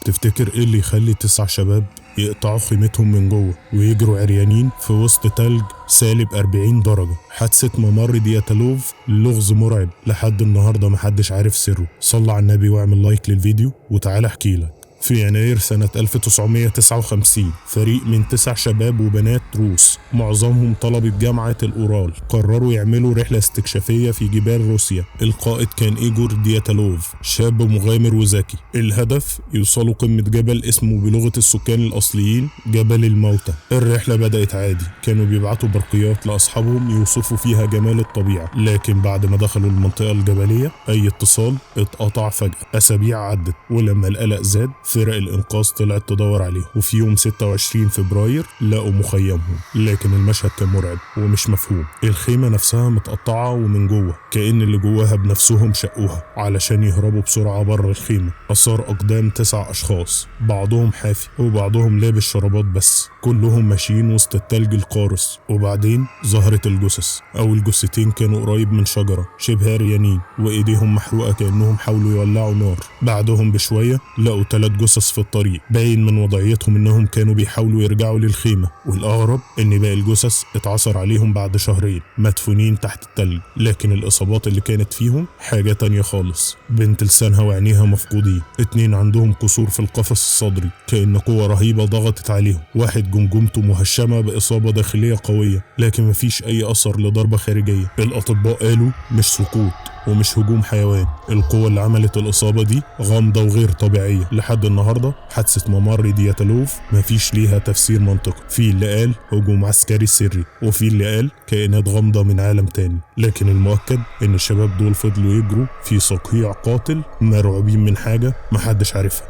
تفتكر ايه اللي يخلي 9 شباب يقطعوا خيمتهم من جوه ويجروا عريانين في وسط تلج -40 درجة؟ حادثة ممر دياتلوف لغز مرعب لحد النهاردة محدش عارف سره. صلى على النبي واعمل لايك للفيديو وتعال احكي لك. في يناير سنة 1959 فريق من 9 شباب وبنات روس معظمهم طلبة جامعة الأورال قرروا يعملوا رحلة استكشافية في جبال روسيا. القائد كان إيجور دياتلوف، شاب مغامر وذكي. الهدف يوصلوا قمة جبل اسمه بلغة السكان الأصليين جبل الموتى. الرحلة بدأت عادي، كانوا بيبعتوا برقيات لأصحابهم يوصفوا فيها جمال الطبيعة، لكن بعد ما دخلوا المنطقة الجبلية أي اتصال اتقطع فجأة. أسابيع عدت ولما القلق زاد فرق الإنقاذ طلعت تدور عليه، وفي يوم 26 فبراير لقوا مخيمهم. لكن المشهد كان مرعب ومش مفهوم. الخيمة نفسها متقطعة ومن جوه كأن اللي جواها بنفسهم شقوها علشان يهربوا بسرعة بره الخيمة. أثار أقدام 9 أشخاص، بعضهم حافي وبعضهم لابس شرابات بس، كلهم ماشيين وسط التلج القارس. وبعدين ظهرت الجثث. أول جثتين كانوا قريب من شجرة شبه عريانين وإيديهم محروقة كأنهم حاولوا يولعوا نار. بعدهم بشوية لقوا 3 جثث في الطريق، باين من وضعيتهم انهم كانوا بيحاولوا يرجعوا للخيمة. والاغرب ان باقي الجثث اتعثر عليهم بعد شهرين مدفونين تحت التلج، لكن الاصابات اللي كانت فيهم حاجة تانية خالص. بنت لسانها وعينيها مفقودين، 2 عندهم كسور في القفص الصدري كأن قوة رهيبة ضغطت عليهم، واحد جمجمته مهشمة بإصابة داخلية قوية لكن مفيش اي اثر لضربة خارجية. الاطباء قالوا مش سقوط ومش هجوم حيوان، القوة اللي عملت الإصابة دي غامضة وغير طبيعية. لحد النهاردة حادثة ممر دياتلوف مفيش ليها تفسير منطقي. في اللي قال هجوم عسكري سري، وفي اللي قال كائنات غامضة من عالم تاني، لكن المؤكد إن الشباب دول فضلوا يجروا في صقيع قاتل مرعوبين من حاجة محدش عارفها.